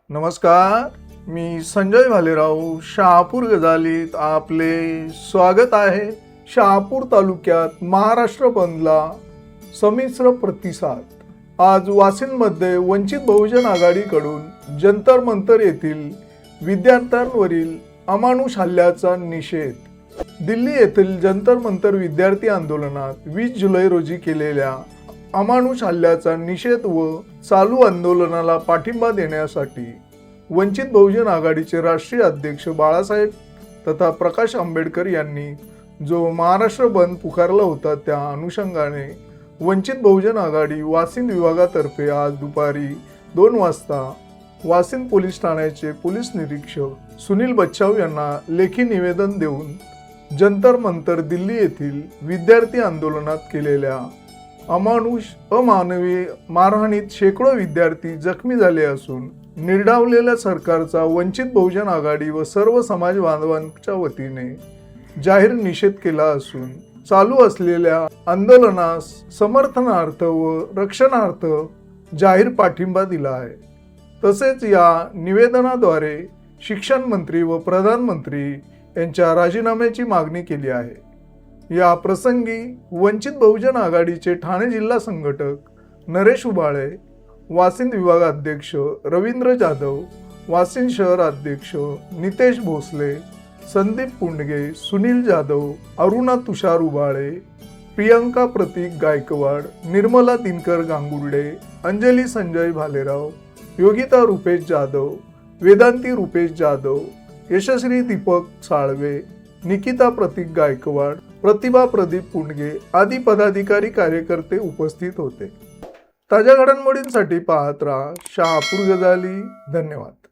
नमस्कार, मी संजय भालेराव शहापूर गजालीत आपले स्वागत आहे। शहापूर तालुक्यात महाराष्ट्र बंदला संमिश्र प्रतिसाद। आज वाशिममध्ये वंचित बहुजन आघाडीकडून जंतर मंतर येथील विद्यार्थ्यांवरील अमानुष हल्ल्याचा निषेध। दिल्ली येथील जंतर मंतर विद्यार्थी आंदोलनात 20 जुलै रोजी केलेल्या अमानुष हल्ल्याचा निषेध व चालू आंदोलनाला पाठिंबा देण्यासाठी वंचित बहुजन आघाडीचे राष्ट्रीय अध्यक्ष बाळासाहेब तथा प्रकाश आंबेडकर यांनी जो महाराष्ट्र बंद पुकारला होता, त्या अनुषंगाने वंचित बहुजन आघाडी वाशिम विभागातर्फे आज दुपारी 2 वाजता वाशिम पोलीस ठाण्याचे पोलीस निरीक्षक सुनील बच्छाव यांना लेखी निवेदन देऊन जंतर मंतर दिल्ली येथील विद्यार्थी आंदोलनात केलेल्या अमानुष अमानवी मारहाणीत शेकडो विद्यार्थी जखमी झाले असून निर्डावलेल्या सरकारचा वंचित बहुजन आघाडी व सर्व समाज बांधवांच्या वतीने जाहीर निषेध केला असून चालू असलेल्या आंदोलनास समर्थनार्थ व रक्षणार्थ जाहीर पाठिंबा दिला आहे। तसेच या निवेदनाद्वारे शिक्षण मंत्री व प्रधानमंत्री यांच्या राजीनाम्याची मागणी केली आहे। या प्रसंगी वंचित बहुजन आघाडीचे ठाणे जिल्हा संघटक नरेश उबाळे, वाशिम विभागाध्यक्ष रवींद्र जाधव, वाशिम शहर अध्यक्ष नितेश भोसले, संदीप पुंडगे, सुनील जाधव, अरुणा तुषार उबाळे, प्रियंका प्रतीक गायकवाड, निर्मला दिनकर गांगुर्डे, अंजली संजय भालेराव, योगिता रुपेश जाधव, वेदांती रुपेश जाधव, यशश्री दीपक साळवे, निकिता प्रतीक गायकवाड, प्रतिभा प्रदीप पुंडगे आदी पदाधिकारी कार्यकर्ते उपस्थित होते। ताज्या घडामोडींसाठी पाहत राहा शहापूर गजाली। धन्यवाद।